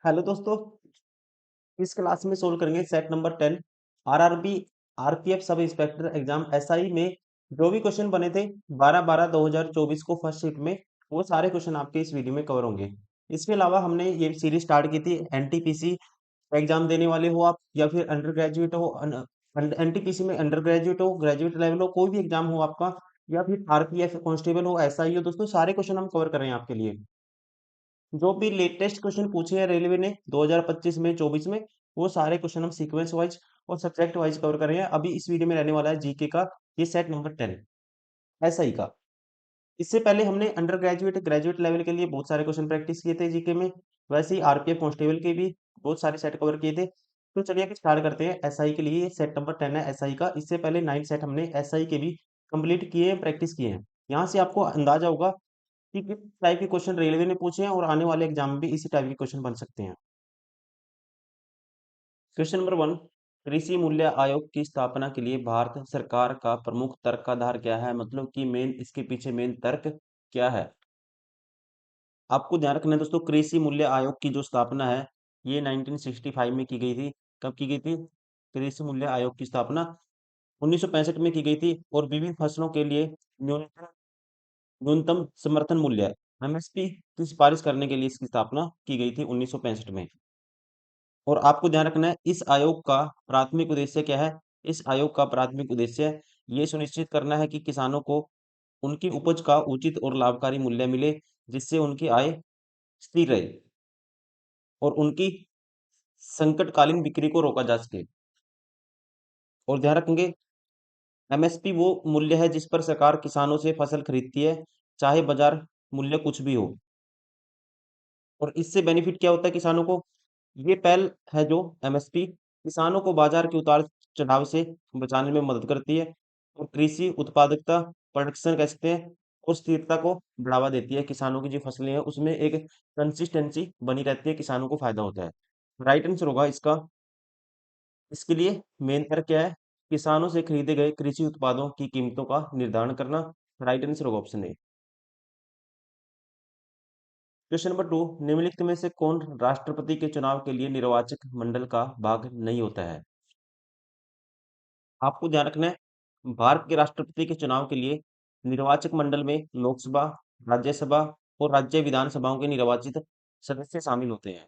Hello दोस्तों। इस class में सोल्व करेंगे set number 10 RRB RPF sub inspector exam SI में जो भी क्वेश्चन बने थे 12/12/2024 को फर्स्ट शिफ्ट में वो सारे क्वेश्चन आपके इस वीडियो में कवर होंगे। इसके अलावा हमने ये सीरीज स्टार्ट की थी एनटीपीसी एग्जाम देने वाले हो आप या फिर अंडर ग्रेजुएट हो एनटीपीसी में अंडर ग्रेजुएट हो ग्रेजुएट लेवल हो कोई भी एग्जाम हो आपका या फिर आरपीएफ कांस्टेबल हो एसआई हो दोस्तों सारे क्वेश्चन हम कवर कर रहे हैं आपके लिए। जो भी लेटेस्ट क्वेश्चन पूछे हैं रेलवे ने 2025 में 24 में वो सारे क्वेश्चन हम सीक्वेंस वाइज और सब्जेक्ट वाइज कवर कर रहे हैं। अभी इस वीडियो में रहने वाला है जीके का ये सेट नंबर 10 एसआई का। इससे पहले हमने अंडर ग्रेजुएट ग्रेजुएट लेवल के लिए बहुत सारे क्वेश्चन प्रैक्टिस किए थे जीके में। वैसे ही आरपीएफ कांस्टेबल के भी बहुत सारे सेट कवर किए थे। तो चलिए अब स्टार्ट करते हैं एसआई के लिए। सेट नंबर 10 है एसआई का। इससे पहले 9 सेट हमने एसआई के भी कंप्लीट किए हैं प्रैक्टिस किए हैं। यहाँ से आपको अंदाजा होगा कि किस टाइप के क्वेश्चन रेलवे ने पूछे हैं और आने वाले एग्जाम में भी इसी टाइप के क्वेश्चन बन सकते हैं। क्वेश्चन नंबर 1, कृषि मूल्य आयोग की स्थापना के लिए भारत सरकार का प्रमुख तर्काधार क्या है? मतलब कि मेन इसके पीछे मेन तर्क क्या है? आपको ध्यान रखना है दोस्तों, कृषि मूल्य आयोग की जो स्थापना है ये 1965 में की गई थी। कब की गई थी? कृषि मूल्य आयोग की स्थापना 1965 में की गई थी और विभिन्न फसलों के लिए न्यूनतम न्यूनतम समर्थन मूल्य एमएसपी की सिफारिश करने के लिए इसकी स्थापना की गई थी 1965 में। और आपको ध्यान रखना है इस आयोग का प्राथमिक उद्देश्य क्या है? इस आयोग का प्राथमिक उद्देश्य ये सुनिश्चित करना है कि किसानों को उनकी उपज का उचित और लाभकारी मूल्य मिले, जिससे उनकी आय स्थिर रहे और उनकी संकटकालीन बिक्री को रोका जा सके। और ध्यान रखेंगे एमएसपी वो मूल्य है जिस पर सरकार किसानों से फसल खरीदती है, चाहे बाजार मूल्य कुछ भी हो। और इससे बेनिफिट क्या होता है किसानों को? ये पहल है जो एमएसपी किसानों को बाजार के उतार चढ़ाव से बचाने में मदद करती है और कृषि उत्पादकता प्रोडक्शन कह सकते हैं और स्थिरता को बढ़ावा देती है। किसानों की जो फसलें हैं उसमें एक कंसिस्टेंसी बनी रहती है, किसानों को फायदा होता है। राइट आंसर होगा इसका। इसके लिए मेन तर्क क्या है? किसानों से खरीदे गए कृषि उत्पादों की कीमतों का निर्धारण करना। राइट आंसर होगा ऑप्शन ए। क्वेश्चन नंबर 2, निम्नलिखित में से कौन राष्ट्रपति के चुनाव के लिए निर्वाचक मंडल का भाग नहीं होता है? आपको ध्यान रखना है भारत के राष्ट्रपति के चुनाव के लिए निर्वाचक मंडल में लोकसभा, राज्यसभा और राज्य विधानसभाओं के निर्वाचित सदस्य शामिल होते हैं।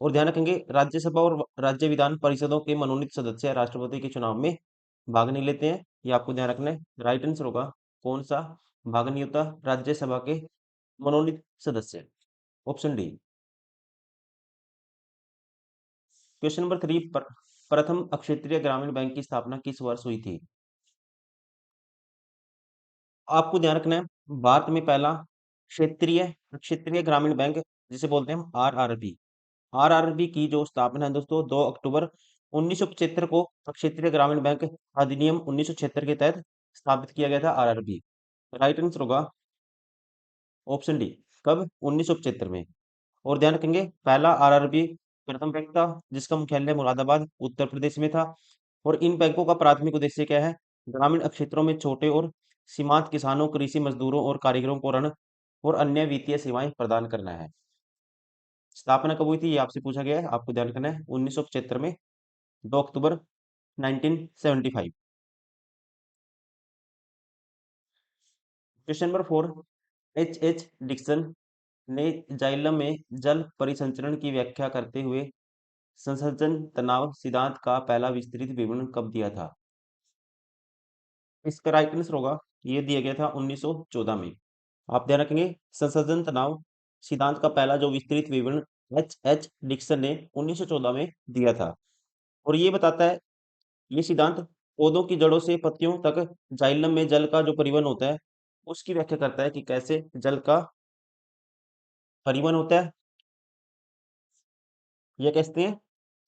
और ध्यान रखेंगे राज्यसभा और राज्य विधान परिषदों के मनोनीत सदस्य राष्ट्रपति के चुनाव में भाग नहीं लेते हैं। ये आपको ध्यान रखना है। राइट आंसर होगा कौन सा भाग नहीं होता? राज्यसभा के मनोनीत सदस्य, ऑप्शन डी। क्वेश्चन नंबर 3, प्रथम क्षेत्रीय ग्रामीण बैंक की स्थापना किस वर्ष हुई थी? आपको ध्यान रखना है भारत में पहला क्षेत्रीय क्षेत्रीय ग्रामीण बैंक जिसे बोलते हैं हम आरआरबी। आरआरबी की जो स्थापना है दोस्तों 2 अक्टूबर 1975 को क्षेत्रीय ग्रामीण बैंक अधिनियम 1976 के तहत स्थापित किया गया था आरआरबी। राइट आंसर होगा ऑप्शन डी। कब? 1975 में। और ध्यान रखेंगे पहला आरआरबी प्रथम बैंक था जिसका मुख्यालय मुरादाबाद उत्तर प्रदेश में था। और इन बैंकों का प्राथमिक उद्देश्य क्या है? ग्रामीण क्षेत्रों में छोटे और सीमांत किसानों, कृषि मजदूरों और कारीगरों को ऋण और अन्य वित्तीय सेवाएं प्रदान करना है। स्थापना कब हुई थी ये आपसे पूछा गया है। आपको ध्यान रखना है 1975 में 2 October 1975। Question number 4, H H Dixon ने जाइलम में जल परिसंचरण की व्याख्या करते हुए संसर्जन तनाव सिद्धांत का पहला विस्तृत विवरण कब दिया था? इसका राइट आंसर होगा ये दिया गया था 1914 में। आप ध्यान रखेंगे संसर्जन तनाव सिद्धांत का पहला जो विस्तृत विवरण एच एच डिक्सन ने 1914 में दिया था। और ये बताता है ये सिद्धांत पौधों की जड़ों से पत्तियों तक जाइलम में जल का जो परिवहन होता है उसकी व्याख्या करता है कि कैसे जल का परिवहन होता है या कहते हैं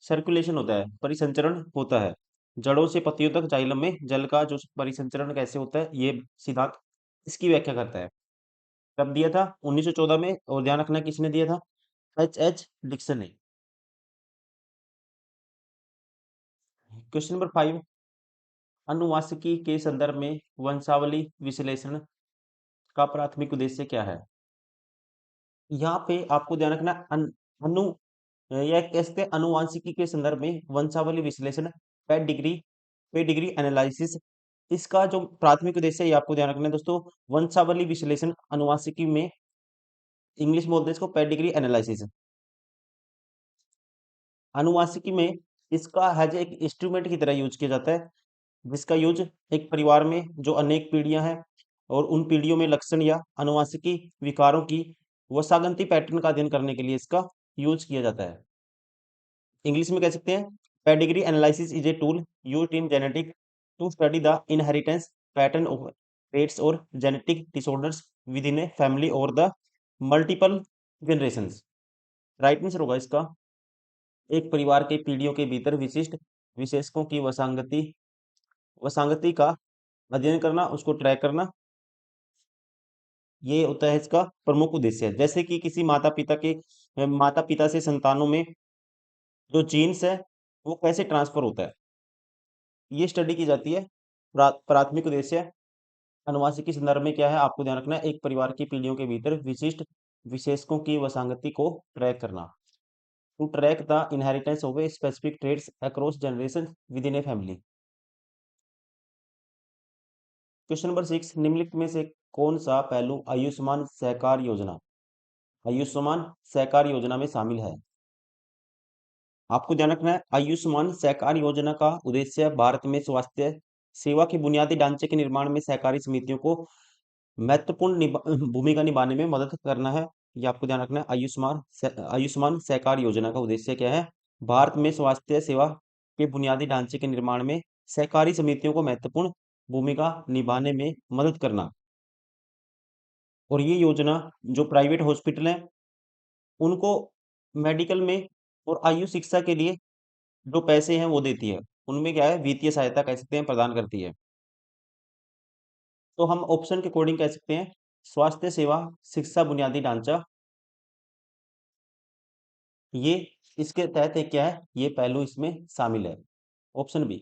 सर्कुलेशन होता है, परिसंचरण होता है। जड़ों से पत्तियों तक जाइलम में जल का जो परिसंचरण कैसे होता है ये सिद्धांत इसकी व्याख्या करता है। कब दिया था? 1914 में। और ध्यान रखना किसने दिया था? एच एच डिक्सन ने। क्वेश्चन नंबर 5, अनुवांशिकी के संदर्भ में वंशावली विश्लेषण का प्राथमिक उद्देश्य क्या है? यहाँ पे आपको ध्यान रखना या कह सकते हैं अनुवांशिकी के संदर्भ में वंशावली विश्लेषण, पेडिग्री पेडिग्री एनालिसिस। इसका जो प्राथमिक उद्देश्य है ये आपको ध्यान रखना है दोस्तों। वंशावली विश्लेषण अनुवांशिकी में इंग्लिश में बोलते हैं इसको पेडिग्री एनालिसिस। अनुवांशिकी में इसका हैज एक इंस्ट्रूमेंट की तरह यूज किया जाता है, जिसका यूज एक परिवार में जो अनेक पीढ़ियां हैं और उन पीढ़ियों में लक्षण या अनुवांशिकी विकारों की वशागंती पैटर्न का अध्ययन करने के लिए इसका यूज किया जाता है। इंग्लिश में कह सकते हैं pedigree analysis is a tool used in genetic to study the inheritance pattern of traits और genetic disorders within a family और the multiple generations. Right answer होगा इसका एक परिवार के पीढ़ियों के भीतर विशिष्ट विशेषकों की वसांगति का अध्ययन करना, उसको ट्रैक करना, ये होता है इसका प्रमुख उद्देश्य। जैसे कि किसी माता पिता से संतानों में जो जीन्स है वो कैसे ट्रांसफर होता है, ये स्टडी की जाती है। प्राथमिक उद्देश्य अनुवांशिकी के संदर्भ में क्या है आपको ध्यान रखना है, एक परिवार की पीढ़ियों के भीतर विशिष्ट विशेषकों की वसांगति को ट्रैक करना, to track the inheritance of a specific traits across generation within a family. Question number 6, निम्नलिखित में से कौन सा पहलू आयुष्मान सहकार योजना में शामिल है? आपको ध्यान रखना है आयुष्मान सहकार योजना का उद्देश्य भारत में स्वास्थ्य सेवा के बुनियादी ढांचे के निर्माण में सहकारी समितियों को महत्वपूर्ण भूमिका निभाने में मदद करना है। ये आपको ध्यान रखना है आयुष्मान सहकार योजना का उद्देश्य क्या है? भारत में स्वास्थ्य सेवा के बुनियादी ढांचे के निर्माण में सहकारी समितियों को महत्वपूर्ण भूमिका निभाने में मदद करना। और ये योजना जो प्राइवेट हॉस्पिटल हैं उनको मेडिकल में और आयु शिक्षा के लिए जो पैसे हैं वो देती है, उनमें क्या है वित्तीय सहायता कह सकते हैं प्रदान करती है। तो हम ऑप्शन के अकॉर्डिंग कह सकते हैं स्वास्थ्य सेवा शिक्षा बुनियादी ढांचा, ये इसके तहत एक क्या है ये पहलू इसमें शामिल है, option B.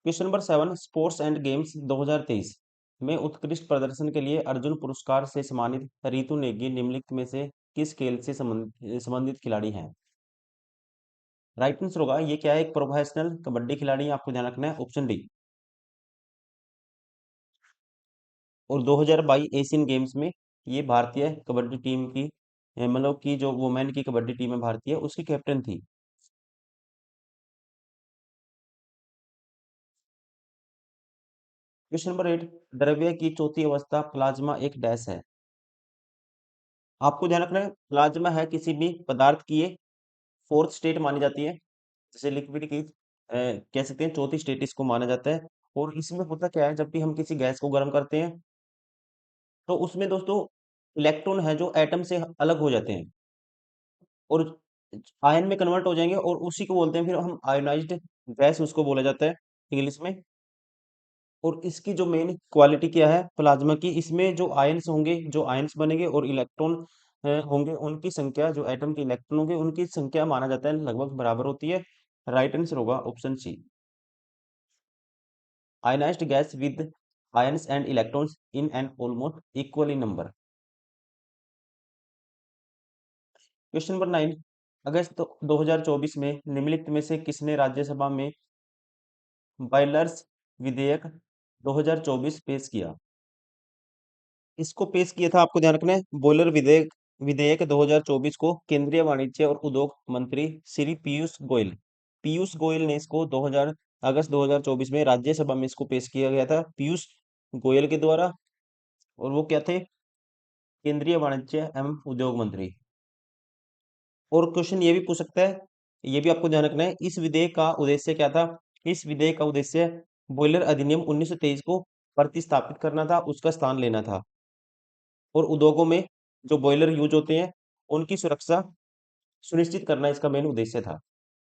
Question number 7, sports and games 2023 में उत्कृष्ट प्रदर्शन के लिए अर्जुन पुरस्कार से सम्मानित रितु नेगी निम्नलिखित में से किस खेल से संबंधित खिलाड़ी हैं? राइट आंसर होगा ये क्या है एक प्रोफेशनल कबड्डी खिलाड़ी है, आपको ध्यान रखना है, ऑप्शन डी। और 2022 एशियन गेम्स में ये भारतीय कबड्डी टीम की मतलब की जो वुमेन की कबड्डी टीम है भारतीय उसकी कैप्टन थी। क्वेश्चन नंबर 8, द्रव्य की चौथी अवस्था प्लाज्मा एक डैश है। आपको ध्यान रखना है प्लाज्मा है किसी भी पदार्थ की ये फोर्थ स्टेट मानी जाती है, जैसे लिक्विड की कह सकते हैं चौथी स्टेट इसको माना जाता है। और इसमें होता क्या है जब भी हम किसी गैस को गर्म करते हैं तो उसमें दोस्तों इलेक्ट्रॉन है जो एटम से अलग हो जाते हैं और आयन में कन्वर्ट हो जाएंगे और उसी को बोलते हैं फिर हम आयोनाइज्ड गैस उसको बोला जाता है इंग्लिश में। और इसकी जो मेन क्वालिटी क्या है प्लाज्मा की, इसमें जो आयन्स होंगे जो आयन्स बनेंगे और इलेक्ट्रॉन होंगे उनकी संख्या जो एटम के इलेक्ट्रॉन होंगे उनकी संख्या माना जाता है लगभग बराबर होती है। राइट आंसर होगा option C, ionized gas with ions and electrons in an almost equal in number. Question number 9, अगस्त 2024 में निम्नलिखित में से किसने राज्यसभा में बॉयलर्स विधेयक 2024 पेश किया? इसको पेश किया था आपको ध्यान रखना है बॉयलर विधेयक विधेयक 2024 को केंद्रीय वाणिज्य और उद्योग मंत्री श्री पीयूष गोयल ने इसको 2000 अगस्त 2024 में राज्यसभा में इसको पेश किया गया था पीयूष गोयल के द्वारा। और वो क्या थे केंद्रीय वाणिज्य एवं उद्योग मंत्री। और क्वेश्चन ये भी पूछ सकता है, ये भी आपको ध्यान रखना है इस विधेयक का उद्देश्य क्या था? इस विधेयक का उद्देश्य बॉयलर अधिनियम 1923 को प्रतिस्थापित करना था, उसका स्थान लेना था। और उद्योगों में जो बॉयलर यूज होते हैं उनकी सुरक्षा सुनिश्चित करना इसका मेन उद्देश्य था,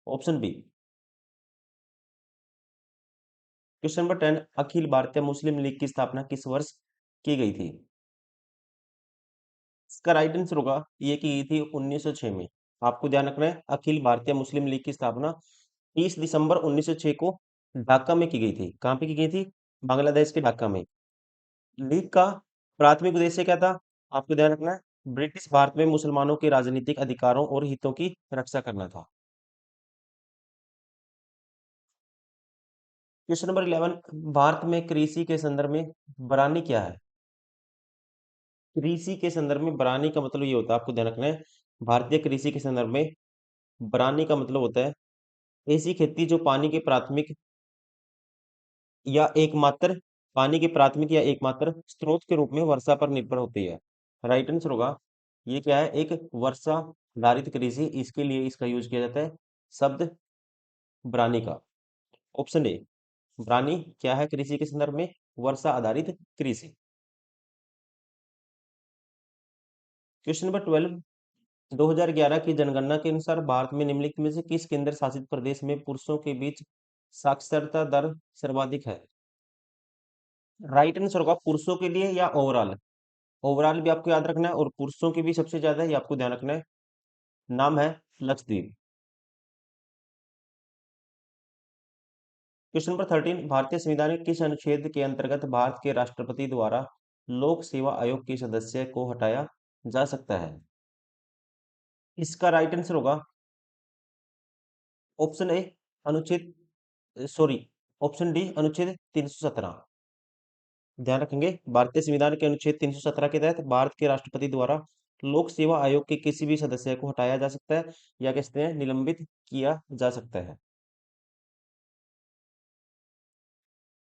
option B. Question number 10, Akhil Bharatiya मुस्लिम लीग की स्थापना किस वर्ष की गई थी? इसका राइट आंसर होगा ये की गई थी 1906 में। आपको ध्यान रखना है अखिल भारतीय मुस्लिम लीग की स्थापना 30 दिसंबर 1906 को ढाका में की गई थी। कहाँ पे की गई थी? बांग्लादेश के ढाका में। लीग का प्राथमिक उद्देश्य क्या था? आपको ध्यान रखना है ब्रिटिश भारत में मुसलमानों के राजनीतिक अधिकारों और हितों की रक्षा करना था। क्वेश्चन नंबर 11, भारत में कृषि के संदर्भ में बरानी क्या है? कृषि के संदर्भ में बरानी का मतलब ये होता है, आपको ध्यान रखना है, भारतीय कृषि के संदर्भ में बरानी का मतलब होता है ऐसी खेती जो पानी के प्राथमिक या एकमात्र स्रोत के रूप में वर्षा पर निर्भर होती है। राइट आंसर होगा, ये क्या है, एक वर्षा आधारित कृषि, इसके लिए इसका यूज किया जाता है शब्द बरानी का। ऑप्शन ए, बरानी क्या है कृषि के संदर्भ में? वर्षा आधारित कृषि। क्वेश्चन नंबर 12, 2011 की जनगणना के अनुसार भारत में निम्नलिखित में से किस केंद्र शासित प्रदेश में पुरुषों के बीच साक्षरता दर सर्वाधिक है? राइट आंसर होगा पुरुषों के लिए या ओवरऑल? ओवरऑल भी आपको याद रखना है और पुरुषों की भी सबसे ज्यादा है, ये आपको ध्यान रखना है। नाम है लक्षद्वीप। क्वेश्चन नंबर 13, भारतीय संविधान के किस अनुच्छेद के अंतर्गत भारत के राष्ट्रपति द्वारा लोक सेवा आयोग के सदस्य को हटाया जा सकता है? इसका राइट आंसर होगा ऑप्शन ए, अनुच्छेद सॉरी ऑप्शन डी, अनुच्छेद 317। ध्यान रखेंगे, भारतीय संविधान के अनुच्छेद 317 के तहत भारत के राष्ट्रपति द्वारा लोक सेवा आयोग के किसी भी सदस्य को हटाया जा सकता है या कहते हैं निलंबित किया जा सकता है।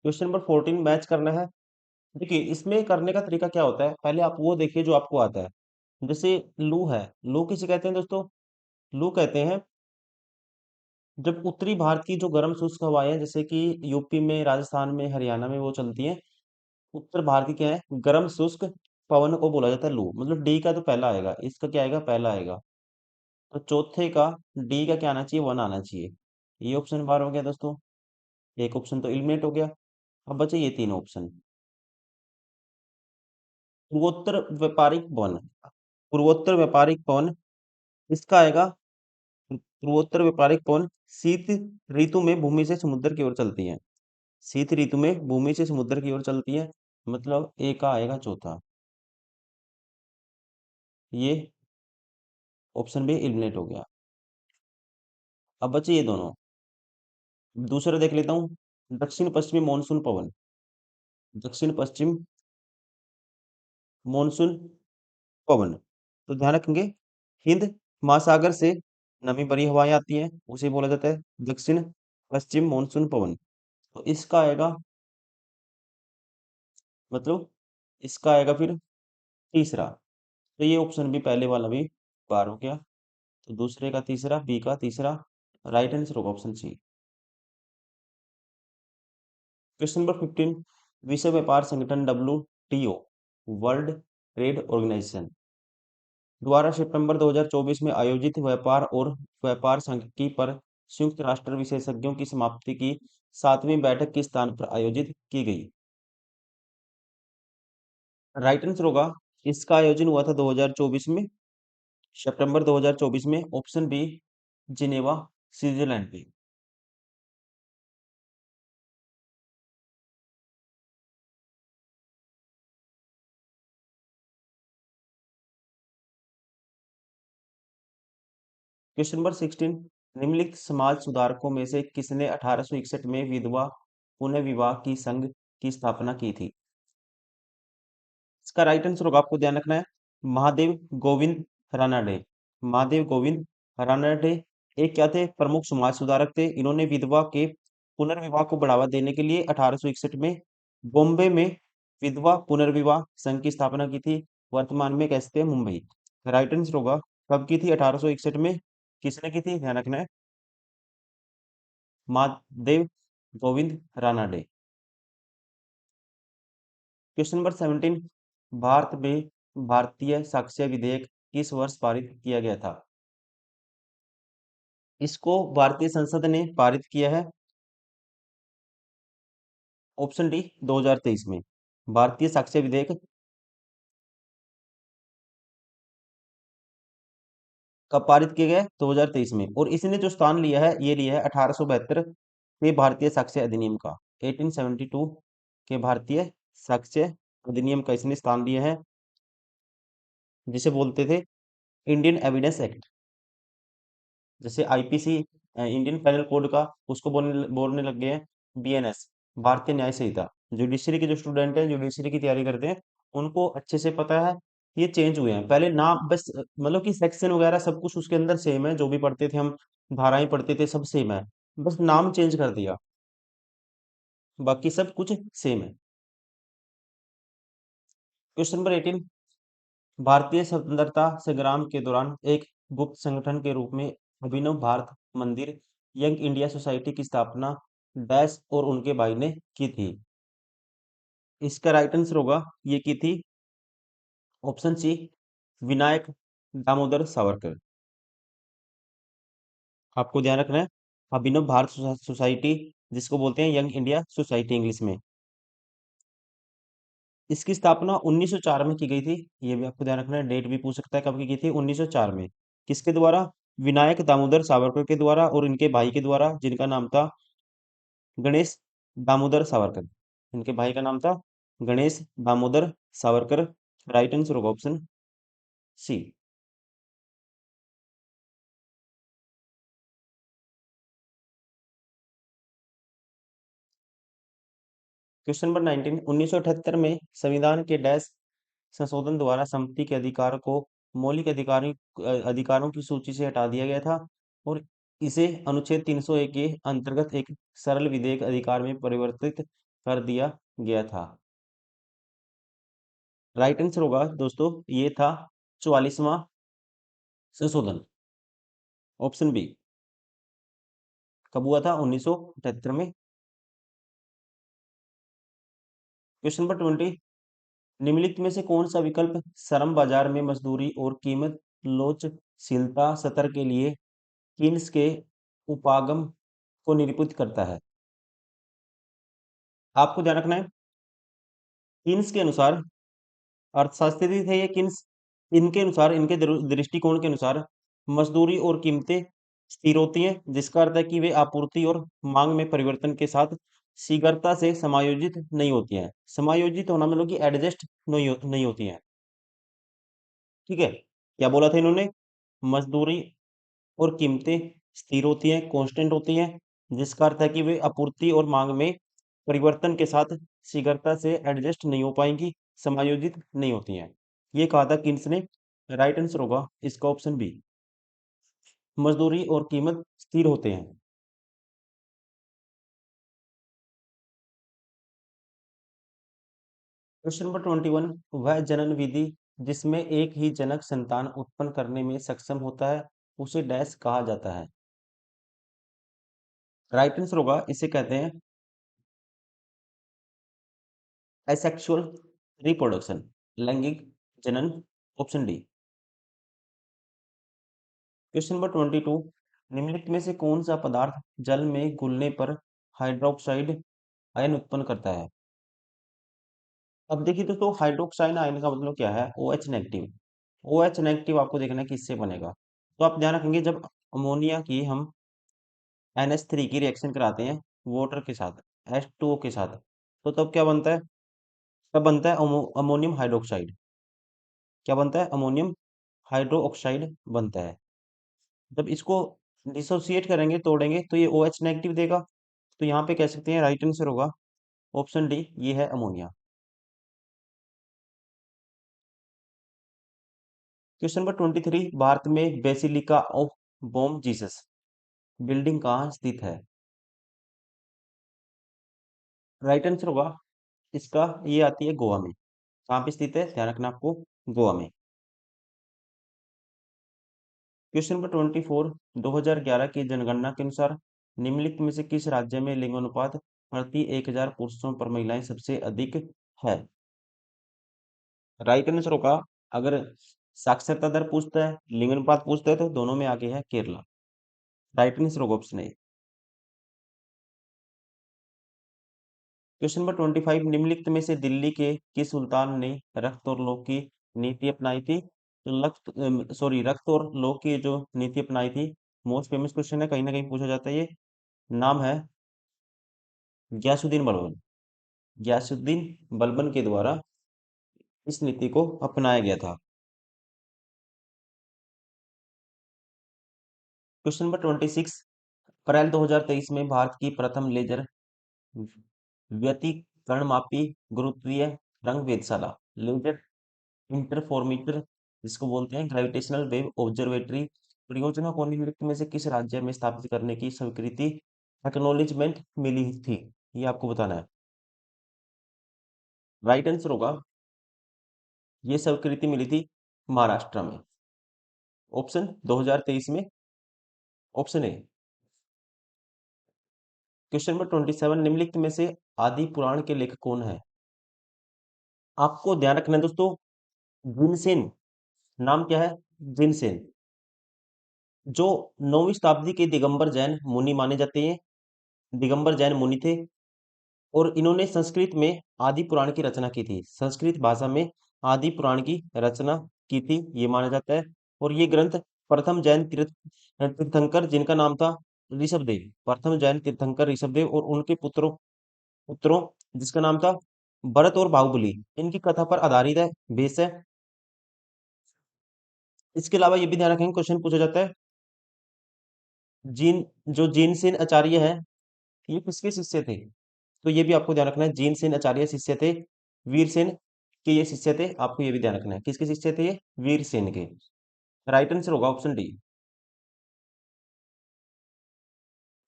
क्वेश्चन नंबर 14 मैच करना है। देखिए इसमें करने का तरीका क्या होता है, पहले आप वो देखिए जो आपको आता है। जैसे लू है, लू किसे कहते हैं दोस्तों? लू कहते हैं जब उत्तरी भारत की जो गर्म शुष्क हवाएं हैं, जैसे कि यूपी में, राजस्थान में, हरियाणा में वो चलती हैं, उत्तर भारत की क्या है, गर्म शुष्क पवन को बोला जाता है लू। मतलब डी का तो पहला आएगा, इसका क्या आएगा, पहला आएगा। तो चौथे का डी का क्या आना चाहिए, वन आना चाहिए। ये ऑप्शन बार हो गया दोस्तों, एक ऑप्शन तो एलिमिनेट हो गया। अब बचे ये तीन ऑप्शन। पूर्वोत्तर व्यापारिक वन, पूर्वोत्तर व्यापारिक पवन, इसका आएगा पूर्वोत्तर व्यापारिक पवन शीत ऋतु में भूमि से समुद्र की ओर चलती है। शीत ऋतु में भूमि से समुद्र की ओर चलती है, मतलब ए का आएगा चौथा। ये ऑप्शन भी एलिमिनेट हो गया। अब बचे ये दोनों। दूसरा देख लेता हूँ, दक्षिण पश्चिमी मानसून पवन, दक्षिण पश्चिम मानसून पवन। तो ध्यान रखेंगे, हिंद महासागर से नमी भरी हवाएं आती हैं, उसे बोला जाता है दक्षिण पश्चिम मानसून पवन। तो इसका आएगा, मतलब इसका आएगा फिर तीसरा। तो ये ऑप्शन भी पहले वाला भी पार हो गया। तो दूसरे का तीसरा, बी का तीसरा, राइट आंसर होगा ऑप्शन सी। क्वेश्चन नंबर 15, विश्व व्यापार संगठन WTO, वर्ल्ड ट्रेड ऑर्गेनाइजेशन द्वारा सितंबर 2024 में आयोजित व्यापार और व्यापार सांख्यिकी पर संयुक्त राष्ट्र विशेषज्ञों की समाप्ति की 7वीं बैठक किस स्थान पर आयोजित की गई? राइट आंसर होगा, इसका आयोजन हुआ था 2024 में, सितंबर 2024 में, ऑप्शन बी जिनेवा, स्विट्जरलैंड में। क्वेश्चन नंबर 16, निम्नलिखित समाज सुधारकों में से किसने 1861 में विधवा पुनर्विवाह की संघ की स्थापना की थी? इसका राइट आंसर होगा, आपको ध्यान रखना है, महादेव गोविंद रानडे। महादेव गोविंद रानडे एक क्या थे, प्रमुख समाज सुधारक थे। इन्होंने विधवा के पुनर्विवाह को बढ़ावा देने के लिए 1861 में बॉम्बे में विधवा पुनर्विवाह संघ की स्थापना की थी। वर्तमान में कैसे थे, मुंबई। राइट आंसर होगा, कब की थी, 1861 में। किसने की थी, ध्यान रखना है, महादेव गोविंद रानडे। क्वेश्चन नंबर 17, भारत में भारतीय साक्ष्य विधेयक किस वर्ष पारित किया गया था? इसको भारतीय संसद ने पारित किया है, ऑप्शन डी 2023 में। भारतीय साक्ष्य विधेयक कब पारित किया गया है? 2023 में। और इसने जो स्थान लिया है, ये लिया है 1872 के भारतीय साक्ष्य अधिनियम का। 1872 के भारतीय साक्ष्य अधिनियम का इसने स्थान लिया है। जिसे बोलते थे इंडियन एविडेंस एक्ट। जैसे आईपीसी, इंडियन पेनल कोड का, उसको बोलने बोलने लग गए हैं बीएनएस, भारतीय न्याय संहिता। जुडिशरी के जो स्टूडेंट हैं, जुडिशरी की तैयारी करते हैं, उनको अच्छे से पता है ये चेंज हुए हैं। पहले नाम बस मतलब कि सेक्शन वगैरह सब कुछ उसके अंदर सेम है, जो भी पढ़ते थे हम, धाराएं पढ़ते थे, सब सेम है, बस नाम चेंज कर दिया, बाकी सब कुछ सेम है। क्वेश्चन नंबर 18, भारतीय स्वतंत्रता संग्राम के दौरान एक गुप्त संगठन के रूप में अभिनव भारत मंदिर यंग इंडिया सोसाइटी की स्थापना डैश और उनके भाई ने की थी। इसका राइट आंसर होगा, ये की थी ऑप्शन सी, विनायक दामोदर सावरकर। आपको ध्यान रखना है, अभिनव भारत सोसाइटी, जिसको बोलते हैं यंग इंडिया सोसाइटी इंग्लिश में, इसकी स्थापना 1904 में की गई थी। ये भी आपको ध्यान रखना है, डेट भी पूछ सकता है कब की थी, 1904 में। किसके द्वारा? विनायक दामोदर सावरकर के द्वारा और इनके भाई के द्वारा, जिनका नाम था गणेश दामोदर सावरकर। इनके भाई का नाम था गणेश दामोदर सावरकर। राइट आंसर होगा ऑप्शन सी। क्वेश्चन नंबर 19, 1978 में संविधान के डैश संशोधन द्वारा संपत्ति के अधिकार को मौलिक अधिकारों की सूची से हटा दिया गया था और इसे अनुच्छेद 301 के अंतर्गत एक सरल विधेयक अधिकार में परिवर्तित कर दिया गया था। राइट आंसर होगा दोस्तों, ये था 44वां संशोधन, ऑप्शन बी। कब हुआ था? 1978 में। क्वेश्चन नंबर 20, निम्नलिखित में से कौन सा विकल्प श्रम बाजार में मजदूरी और कीमत लोचशीलता स्तर के लिए कीन्स के उपागम को निरूपित करता है? आपको ध्यान रखना है, कीन्स के अनुसार, अर्थशास्त्री थे ये कीन्स, इनके अनुसार, इनके दृष्टिकोण के अनुसार मजदूरी और कीमतें स्थिर होती हैं, जिसका अर्थ है कि वे आपूर्ति और मांग में परिवर्तन के साथ शीघ्रता से समायोजित नहीं होती हैं। समायोजित होना मतलब कि एडजस्ट नहीं होती हैं। ठीक है, क्या बोला था इन्होंने? मजदूरी और कीमतें स्थिर होती हैं, कांस्टेंट होती हैं, जिसका अर्थ है कि वे आपूर्ति और मांग में परिवर्तन के साथ शीघ्रता से एडजस्ट नहीं हो पाएंगी, समायोजित नहीं होती हैं। ये कहा था किन्स ने। राइट आंसर होगा इसका ऑप्शन बी, मजदूरी और कीमत स्थिर होते हैं। क्वेश्चन नंबर 21, वह जनन विधि जिसमें एक ही जनक संतान उत्पन्न करने में सक्षम होता है उसे डैश कहा जाता है? राइट आंसर होगा, इसे कहते हैं एसेक्सुअल रिप्रोडक्शन, लैंगिक जनन, ऑप्शन डी। क्वेश्चन नंबर 22, निम्नलिखित में से कौन सा पदार्थ जल में घुलने पर हाइड्रोक्साइड आयन उत्पन्न करता है? अब देखिए दोस्तों, हाइड्रोक्साइड आयन का मतलब क्या है? OH negative. OH नेगेटिव आपको देखना है किससे बनेगा। तो आप ध्यान रखेंगे, जब अमोनिया की हम NH3 की रिएक्शन कराते हैं वाटर के साथ, H2O के साथ, तो तब क्या बनता है? तब बनता है अमोनियम हाइड्रोक्साइड। क्या बनता है? अमोनियम हाइड्रो ऑक्साइड बनता है। जब इसको डिसोसिएट करेंगे, तोड़ेंगे, तो ये OH नेगेटिव देगा। तो यहाँ पे कह सकते हैं राइट आंसर होगा ऑप्शन डी, ये है अमोनिया। क्वेश्चन नंबर 23, भारत में basilica of Bom Jesus building कहाँ स्थित है? राइट आंसर होगा इसका, ये आती है गोवा में। कहाँ पे स्थित है? ध्यान रखना आपको, गोवा में। क्वेश्चन नंबर 24, 2011 की जनगणना के अनुसार निम्नलिखित में से किस राज्य में लिंगानुपात प्रति 1000 पुरुषों पर महिलाएं सबसे अधिक है? राइट आंसर होगा, अगर साक्षरता दर पूछता है, लिंगानुपात पूछता है, तो दोनों में आगे है केरला। राइट आंसर होगा ऑप्शन ए। क्वेश्चन नंबर 25, निम्नलिखित में से दिल्ली के किस सुल्तान ने रक्त और लोह की नीति अपनाई थी? तो रक्त और लोह की जो नीति अपनाई थी, मोस्ट फेमस क्वेश्चन है, कहीं ना कहीं पूछा जाता है ये। नाम है गयासुद्दीन बलबन। गयासुद्दीन बलबन के द्वारा इस नीति को अपनाया गया था। क्वेश्चन नंबर 26, अप्रैल 2023 में भारत की प्रथम लेजर व्यतिकरणमापी गुरुत्वीय रंग वेधशाला लेजर इंटरफेरोमीटर जिसको बोलते हैं ग्रेविटेशनल वेव ऑब्जर्वेटरी परियोजना को निम्नलिखित में से किस राज्य में स्थापित करने की स्वीकृति एक्नॉलेजमेंट मिली थी? ये आपको बताना है। राइट आंसर होगा, ये स्वीकृति मिली थी महाराष्ट्र में। ऑप्शन 2023 में, ऑप्शन ए। क्वेश्चन नंबर 27, निम्नलिखित में से आदि पुराण के लेखक कौन है? आपको ध्यान रखना है दोस्तों, भीमसेन, नाम क्या है? भीमसेन, जो 9वीं शताब्दी के दिगंबर जैन मुनि माने जाते हैं, दिगंबर जैन मुनि थे, और इन्होंने संस्कृत में आदि पुराण की रचना की थी। संस्कृत भाषा में आदि पुराण की रचना की थी, ये माना जाता है। और ये ग्रंथ प्रथम जैन तीर्थंकर जिनका नाम था ऋषभदेव, प्रथम जैन तीर्थंकर ऋषभदेव और उनके पुत्रों पुत्रों जिसका नाम था भरत और बाहुबली, इनकी कथा पर आधारित है, बेस है। इसके अलावा ये भी ध्यान रखेंगे, क्वेश्चन पूछा जाता है, जीन जो जीनसेन आचार्य है, ये किसके शिष्य थे? तो ये भी आपको ध्यान रखना है, जीनसेन आचार्य शिष्य थे वीरसेन के, ये शिष्य थे। आपको ये भी ध्यान रखना है, किसके शिष्य थे ये? वीरसेन के। राइट आंसर होगा option D.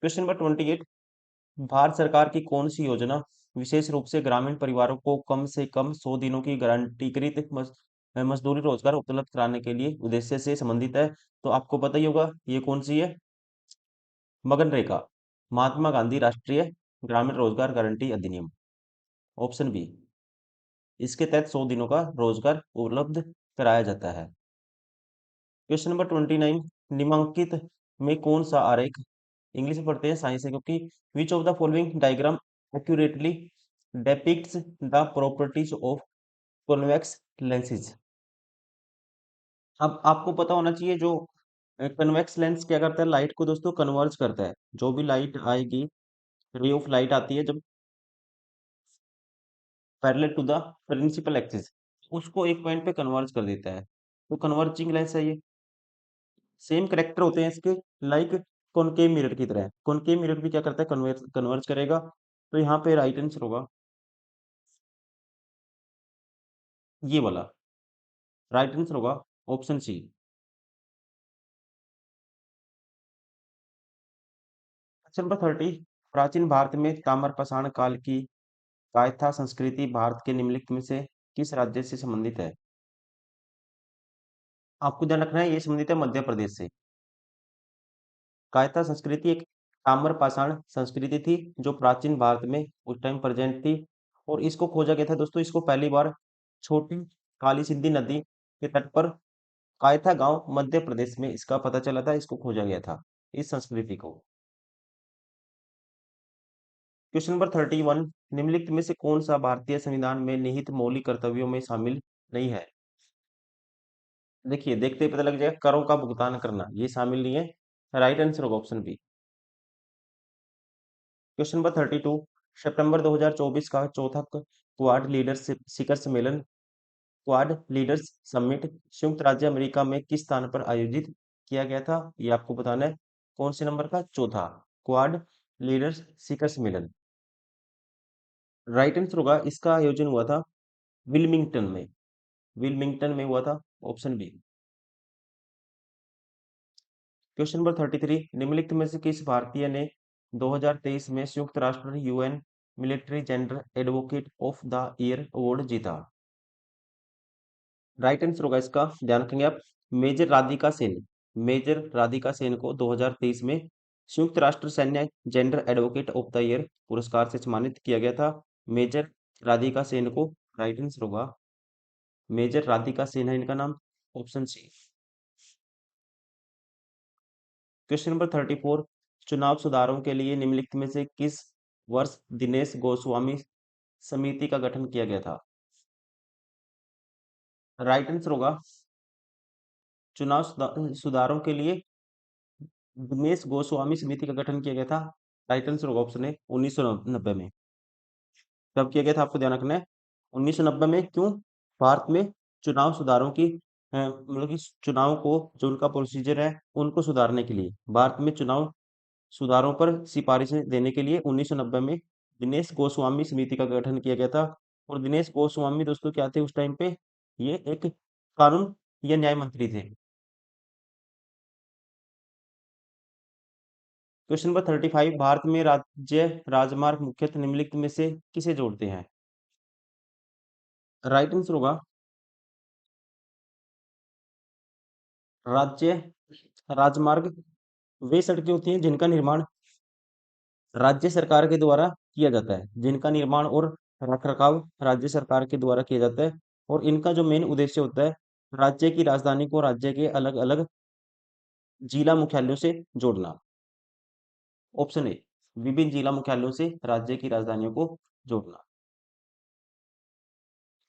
Question number 28, Bharat सरकार की कौन सी योजना विशेष रूप से ग्रामीण परिवारों को कम से कम 100 दिनों की गारंटीकृत मजदूरी रोजगार उपलब्ध कराने के लिए उद्देश्य से संबंधित है? तो आपको पता ही होगा ये कौन सी है, मनरेगा, महात्मा गांधी राष्ट्रीय ग्रामीण रोजगार गारंटी अधिनियम। ऑप्शन बी, इसके तहत 100 दिनों का रोजगार उपलब्ध कराया जाता है। क्वेश्चन नंबर 29, निम्नलिखित में कौन सा आरेख, इंग्लिश में पढ़ते हैं, साइंस है क्योंकि, which of the following diagram accurately depicts the properties of convex lenses? अब आपको पता होना चाहिए, जो कन्वेक्स लेंस क्या करता है, लाइट को दोस्तों कन्वर्ज करता है। जो भी लाइट आएगी, रे ऑफ लाइट आती है जब parallel to the principal axis, उसको एक पॉइंट पे कन्वर्ज कर देता है, तो कन्वर्जिंग लेंस है ये। सेम करेक्टर होते हैं इसके, लाइक कॉनकेव मिरर की तरह। कॉनकेव मिरर भी क्या करता है, कन्वर्ज करेगा। तो यहाँ पे राइट आंसर होगा ये वाला, राइट आंसर होगा ऑप्शन सी। क्वेश्चन नंबर 30, प्राचीन भारत में ताम्रपाषाण काल की कायथा संस्कृति भारत के निम्नलिखित में से किस राज्य से संबंधित है? आपको ध्यान रखना है, ये संबंधित है मध्य प्रदेश से। कायथा संस्कृति एक ताम्रपाषाण संस्कृति थी जो प्राचीन भारत में उस टाइम प्रेजेंट थी, और इसको खोजा गया था दोस्तों, इसको पहली बार छोटी काली सिंधी नदी के तट पर कायथा गांव मध्य प्रदेश में इसका पता चला था, इसको खोजा गया था इस संस्कृति को। क्वेश्चन नंबर 31, निम्नलिखित में से कौन सा भारतीय संविधान में निहित मौलिक कर्तव्यों में शामिल नहीं है? देखिए, देखते ही पता लग जाएगा, करों का भुगतान करना ये शामिल नहीं है। राइट आंसर होगा ऑप्शन बी। क्वेश्चन नंबर 32, सितंबर 2024 का चौथा क्वाड लीडरशिप शिखर सम्मेलन, क्वाड लीडर्स समिट संयुक्त राज्य अमेरिका में किस स्थान पर आयोजित किया गया था? ये आपको बताना है, कौन से नंबर का? चौथा क्वाड लीडर्स शिखर सम्मेलन। राइट आंसर होगा, इसका आयोजन हुआ था विल्मिंगटन में, विल्मिंगटन में हुआ था, ऑप्शन बी। क्वेश्चन नंबर 33, निम्नलिखित में से किस भारतीय ने 2023 में संयुक्त राष्ट्र UN military gender advocate of the year award जीता? राइट आंसर होगा इसका, ध्यान रखेंगे आप, मेजर राधिका सेन। मेजर राधिका सेन को 2023 में संयुक्त राष्ट्र सैन्य gender advocate of the year पुरस्कार से सम्मानित किया गया था, मेजर राधिका सेन को। राइट आंसर होगा, मेजर राधिका सेन है इनका नाम, ऑप्शन सी। क्वेश्चन नंबर 34, चुनाव सुधारों के लिए निम्नलिखित में से किस वर्ष दिनेश गोस्वामी समिति का गठन किया गया था? राइट आंसर होगा, चुनाव सुधारों के लिए दिनेश गोस्वामी समिति का गठन किया गया था। राइट आंसर होगा ऑप्शन है 1990 में। कब किया गया था आपको ध्यान रखना है, 1990 में। क्यों? भारत में चुनाव सुधारों की मतलब कि चुनाव को, जो उनका प्रोसीजर है, उनको सुधारने के लिए, भारत में चुनाव सुधारों पर सिफारिशें देने के लिए 1990 में दिनेश गोस्वामी समिति का गठन किया गया था। और दिनेश गोस्वामी दोस्तों क्या थे उस टाइम पे? ये एक कानून या न्याय मंत्री थे। क्वेश्चन नंबर 35, भारत में राज्य राजमार्ग मुख्यतः निम्नलिखित में से किसे जोड़ते हैं? राइट आंसर होगा राज्य राजमार्ग वे सड़कें होती हैं जिनका निर्माण राज्य सरकार के द्वारा किया जाता है, जिनका निर्माण और रखरखाव राज्य सरकार के द्वारा किया जाता है। और इनका जो मेन उद्देश्य होता है, राज्य की राजधानी को राज्य के अलग अलग जिला मुख्यालयों से जोड़ना। ऑप्शन ए, विभिन्न जिला मुख्यालयों से राज्य की राजधानियों को जोड़ना।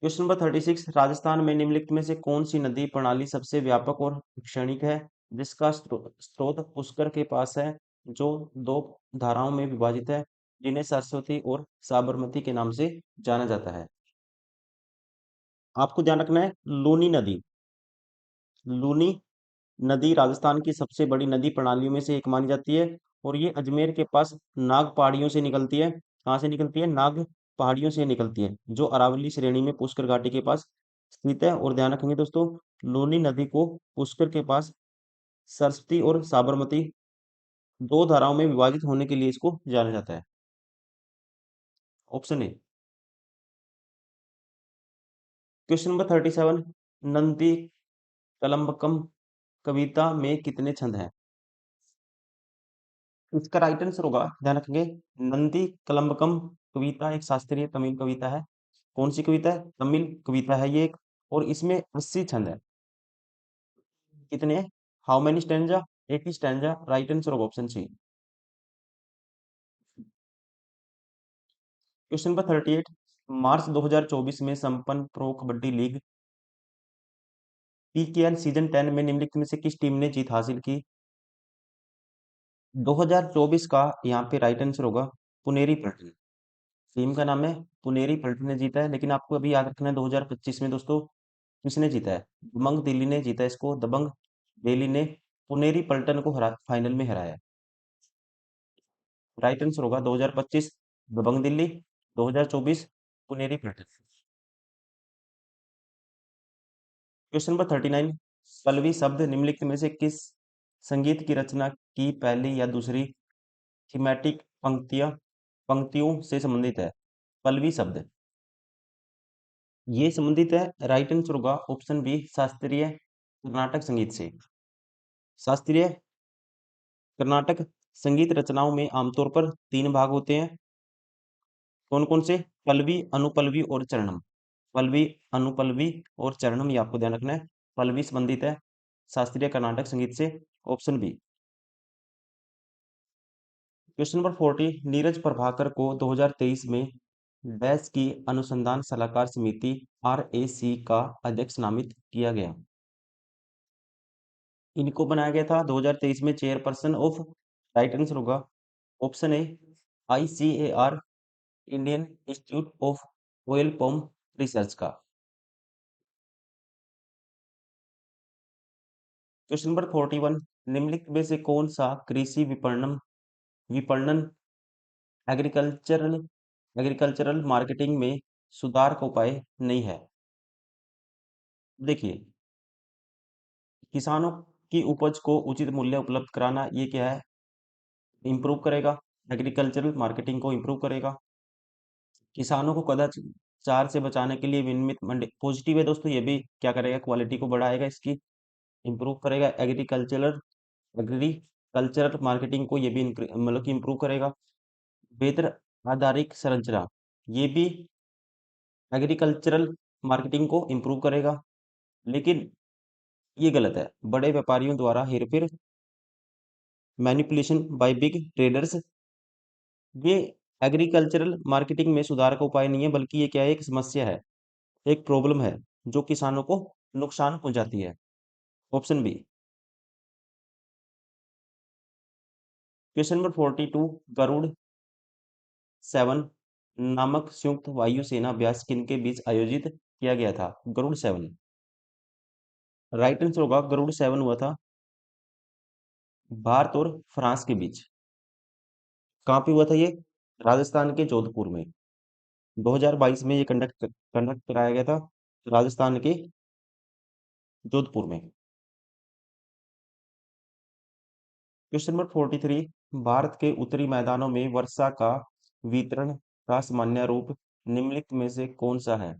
क्वेश्चन नंबर 36, राजस्थान में निम्नलिखित में से कौन सी नदी प्रणाली सबसे व्यापक और क्षणिक है, जिसका स्रोत पुष्कर के पास है, जो दो धाराओं में विभाजित है, जिन्हें सरस्वती और साबरमती के नाम से जाना जाता है? आपको ध्यान रखना है, लूनी नदी। लूनी नदी राजस्थान की सबसे बड़ी नदी प्रणालियों में से एक मानी जाती है। और ये अजमेर के पास नाग पहाड़ियों से निकलती है। कहाँ से निकलती है? नाग पहाड़ियों से निकलती है, जो अरावली श्रेणी में पुष्कर घाटी के पास स्थित है। और ध्यान रखेंगे दोस्तों, लूनी नदी को पुष्कर के पास सरस्वती और साबरमती दो धाराओं में विभाजित होने के लिए इसको जाना जाता है। Option A. Question number 37, Nandi Kalambakam कविता में कितने छंद हैं? इसका राइट आंसर होगा, ध्यान रखेंगे, नंदी कलम्बकम कविता एक शास्त्रीय तमिल कविता है। कौन सी कविता है? तमिल कविता है ये एक। और इसमें 80 छंद है। कितने? How many stanza? 80 stanza. Right answer होगा ऑप्शन सी। क्वेश्चन नंबर 38, मार्च 2024 में संपन्न pro kabaddi league PKL season 10 में निम्नलिखित में से किस टीम ने जीत हासिल की? 2024 का यहाँ पे राइट आंसर होगा पुनेरी पल्टन। टीम का नाम है पुनेरी पल्टन ने जीता है। लेकिन आपको अभी याद रखना है 2025 में दोस्तों किसने जीता है? दबंग दिल्ली ने जीता है इसको। दबंग दिल्ली ने पुनेरी पल्टन को हरा फाइनल में हराया। राइट आंसर होगा 2025 दबंग दिल्ली, 2024 पुनेरी पल्टन। क्वेश्चन नंबर 39, पल्लवी शब्द निम्नलिखित में से किस संगीत की रचना की पहली या दूसरी थीमेटिक पंक्तियों से संबंधित है? पल्लवी शब्द ये संबंधित है, राइट आंसर होगा ऑप्शन बी, शास्त्रीय कर्नाटक संगीत से। शास्त्रीय कर्नाटक संगीत रचनाओं में आमतौर पर तीन भाग होते हैं। कौन कौन से? पल्लवी, अनुपल्लवी और चरणम। पल्लवी, अनुपल्लवी और चरणम, ये आपको ध्यान रखना है। पल्लवी संबंधित है शास्त्रीय कर्नाटक संगीत से। Option B. Question number 40, Neeraj Prabhakar को 2023 में डैश की अनुसंधान सलाहकार समिति RAC का अध्यक्ष नामित किया गया? इनको बनाया गया था 2023 में चेयरपर्सन ऑफ। राइट आंसर होगा option A, ICAR, Indian institute of oil pump research का। क्वेश्चन नंबर 41, निम्नलिखित में से कौन सा कृषि विपणन विपणन एग्रीकल्चरल एग्रीकल्चरल मार्केटिंग में सुधार का उपाय नहीं है? देखिए, किसानों की उपज को उचित मूल्य उपलब्ध कराना, ये क्या है? इंप्रूव करेगा, एग्रीकल्चरल मार्केटिंग को इंप्रूव करेगा। किसानों को कदाचार से बचाने के लिए विनियमित मंडी पॉजिटिव है दोस्तों, ये भी क्या करेगा? क्वालिटी को बढ़ाएगा, इसकी इंप्रूव करेगा। एग्रीकल्चरल मार्केटिंग को ये भी मतलब कि इंप्रूव करेगा। बेहतर आधारिक संरचना, ये भी एग्रीकल्चरल मार्केटिंग को इंप्रूव करेगा। लेकिन ये गलत है, बड़े व्यापारियों द्वारा हेरफेर, मैनिपुलेशन बाय बिग ट्रेडर्स, ये एग्रीकल्चरल मार्केटिंग में सुधार का उपाय नहीं है, बल्कि ये क्या है? एक समस्या है, एक प्रॉब्लम है, जो किसानों को नुकसान पहुंचाती है। Option B. Question number 42, Garuda 7 नामक संयुक्त वायु सेना अभ्यास किनके बीच आयोजित किया गया था? गरुड़ 7। राइट आंसर होगा गरुड़ सेवन हुआ था भारत और फ्रांस के बीच। कहाँ पे हुआ था ये? राजस्थान के जोधपुर में। 2022 में ये कंडक्ट कंडक्ट कराया गया था राजस्थान के जोधपुर में। क्वेश्चन नंबर 43, भारत के उत्तरी मैदानों में वर्षा का वितरण का सामान्य रूप निम्नलिखित में से कौन सा है?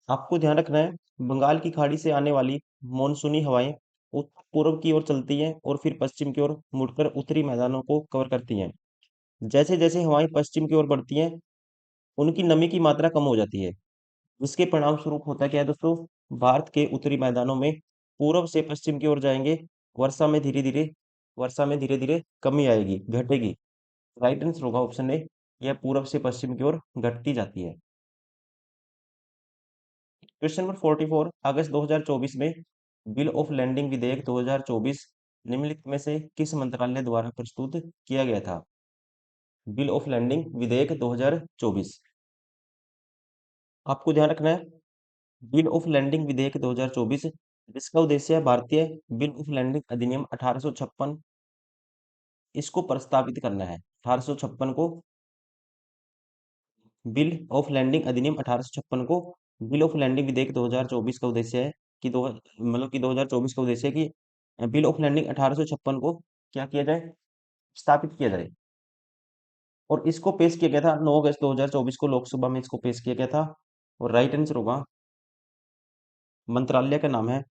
आपको ध्यान रखना है, बंगाल की खाड़ी से आने वाली मानसूनी हवाएं उत्तर पूर्व की ओर चलती हैं और फिर पश्चिम की ओर मुड़कर उत्तरी मैदानों को कवर करती हैं। जैसे जैसे हवाएं पश्चिम की ओर बढ़ती हैं, उनकी नमी की मात्रा कम हो जाती है। इसके परिणाम स्वरूप होता क्या है दोस्तों? भारत के उत्तरी मैदानों में पूर्व से पश्चिम की ओर जाएंगे, वर्षा में धीरे धीरे वर्षा में धीरे धीरे कमी आएगी, घटेगी। राइट आंसर होगा ऑप्शन ए, यह पूर्व से पश्चिम की ओर घटती जाती है। क्वेश्चन नंबर 44, अगस्त 2024 में बिल ऑफ लैंडिंग विधेयक 2024 निम्नलिखित में से किस मंत्रालय द्वारा प्रस्तुत किया गया था? बिल ऑफ लैंडिंग विधेयक 2024, आपको ध्यान रखना है, बिल ऑफ लैंडिंग विधेयक 2024 जिसका उद्देश्य है भारतीय बिल ऑफ लैंडिंग अधिनियम 1856, इसको प्रस्तावित करना है। 1856 को बिल ऑफ लैंडिंग अधिनियम 1856 को बिल ऑफ लैंडिंग विधेयक 2024 का उद्देश्य है कि दो मतलब कि 2024 का उद्देश्य है कि बिल ऑफ लैंडिंग 1856 को क्या किया जाए? स्थापित किया जाए। और इसको पेश किया गया था 9 अगस्त 2024 को लोकसभा में इसको पेश किया गया था। और राइट आंसर होगा, मंत्रालय का नाम है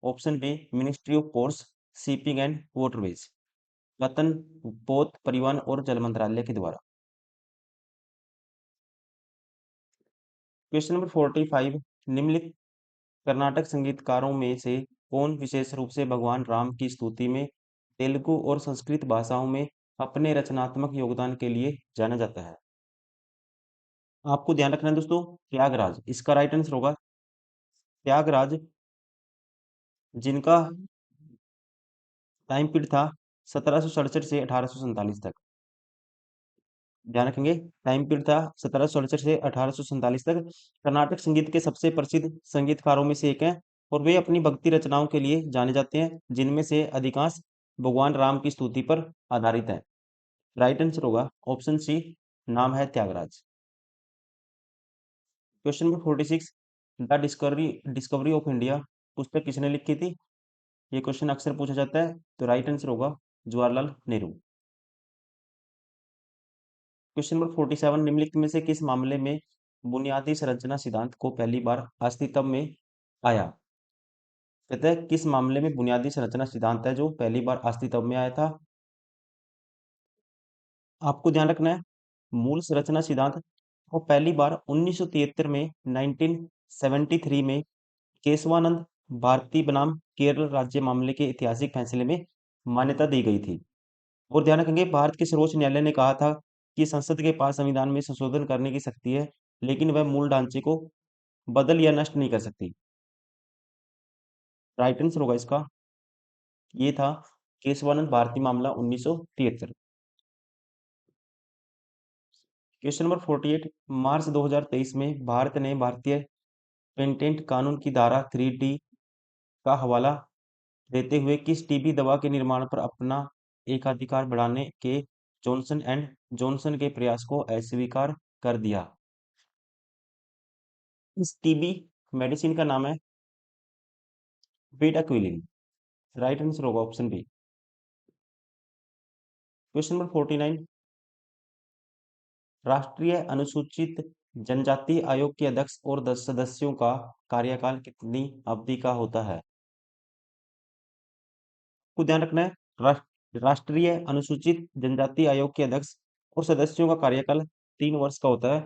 option B ministry of ports shipping and waterways, वतन पोत परिवहन और जल मंत्रालय के द्वारा। क्वेश्चन नंबर 45, निम्नलिखित कर्नाटक संगीतकारों में से कौन विशेष रूप से भगवान राम की स्तुति में तेलुगु और संस्कृत भाषाओं में अपने रचनात्मक योगदान के लिए जाना जाता है? आपको ध्यान रखना है दोस्तों, त्यागराज इसका राइट आंसर होगा। त्यागराज, जिनका टाइम पीरियड था 1767 से 1847 तक। ध्यान रखेंगे, टाइम पीरियड था 1767 से 1847 तक। कर्नाटक संगीत के सबसे प्रसिद्ध संगीतकारों में से एक हैं और वे अपनी भक्ति रचनाओं के लिए जाने जाते हैं, जिनमें से अधिकांश भगवान राम की स्तुति पर आधारित हैं। राइट आंसर होगा ऑप्शन सी, नाम है Tyagaraja. Question number 46, the discovery discovery of India पुस्तक किसने लिखी थी? ये क्वेश्चन अक्सर पूछा जाता है, तो राइट आंसर होगा जवाहरलाल नेहरू। क्वेश्चन नंबर 47, निम्नलिखित में से किस मामले में बुनियादी संरचना सिद्धांत को पहली बार अस्तित्व में आया? कहते हैं किस मामले में बुनियादी संरचना सिद्धांत है जो पहली बार अस्तित्व में आया था? आपको ध्यान रखना है, मूल संरचना सिद्धांत को पहली बार 1973 में 1973 में केशवानंद भारती बनाम केरल राज्य मामले के ऐतिहासिक फैसले में मान्यता दी गई थी। और ध्यान रखेंगे, भारत के सर्वोच्च न्यायालय ने कहा था कि संसद के पास संविधान में संशोधन करने की शक्ति है, लेकिन वह मूल ढांचे को बदल या नष्ट नहीं कर सकती। राइट आंसर होगा इसका, ये था केशवानंद भारती मामला 1973। क्वेश्चन नंबर 48, मार्च 2023 में भारत ने भारतीय पेटेंट कानून की धारा 3D का हवाला देते हुए किस टीबी दवा के निर्माण पर अपना एकाधिकार बढ़ाने के जॉनसन एंड जॉनसन के प्रयास को अस्वीकार कर दिया? इस टीबी मेडिसिन का नाम है बेटाक्विलिन। राइट आंसर होगा ऑप्शन बी। क्वेश्चन नंबर 49, राष्ट्रीय अनुसूचित जनजाति आयोग के अध्यक्ष और 10 सदस्यों का कार्यकाल कितनी अवधि का होता है? को ध्यान रखना है, राष्ट्रीय अनुसूचित जनजाति आयोग के अध्यक्ष और सदस्यों का कार्यकाल 3 वर्ष का होता है।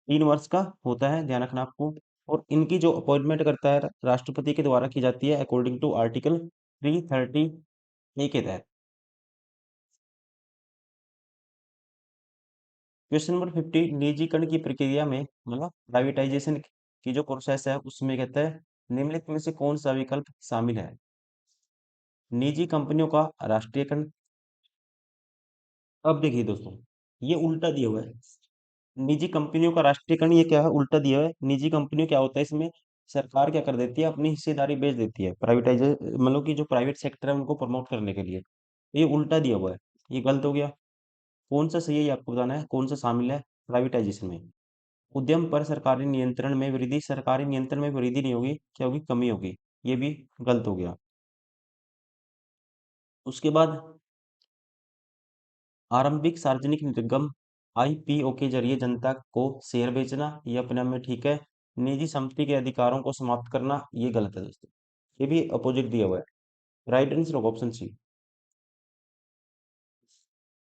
3 वर्ष का होता है, ध्यान रखना आपको। और इनकी जो अपॉइंटमेंट करता है राष्ट्रपति के द्वारा की जाती है अकॉर्डिंग टू आर्टिकल 330 के तहत। क्वेश्चन नंबर 50, निजीकरण की प्रक्रिया में मतलब प्राइवेटाइजेशन की जो प्रोसेस है उसमें कहता है निम्नलिखित में से कौन सा विकल्प शामिल है? निजी कंपनियों का राष्ट्रीयकरण। अब देखिए दोस्तों, ये उल्टा दिया हुआ है। निजी कंपनियों का राष्ट्रीयकरण ये क्या है, उल्टा दिया है। निजी कंपनियों क्या होता है इसमें, सरकार क्या कर देती है, अपनी हिस्सेदारी बेच देती है, मतलब कि जो प्राइवेट सेक्टर है उनको प्रमोट करने के लिए। ये उल्टा दिया हुआ है, ये गलत हो गया। कौन सा सही है ये आपको बताना है, कौन सा शामिल है प्राइवेटाइजेशन में। उद्यम पर सरकारी नियंत्रण में वृद्धि नहीं होगी, क्या होगी, कमी होगी। ये भी गलत हो गया। उसके बाद आरंभिक सार्वजनिक निगम आईपीओ के जरिए जनता को शेयर बेचना, ये अपने आप में ठीक है। निजी संपत्ति के अधिकारों को समाप्त करना, ये गलत है दोस्तों। ये भी अपोजिट दिया हुआ है। राइट आंसर होगा ऑप्शन सी।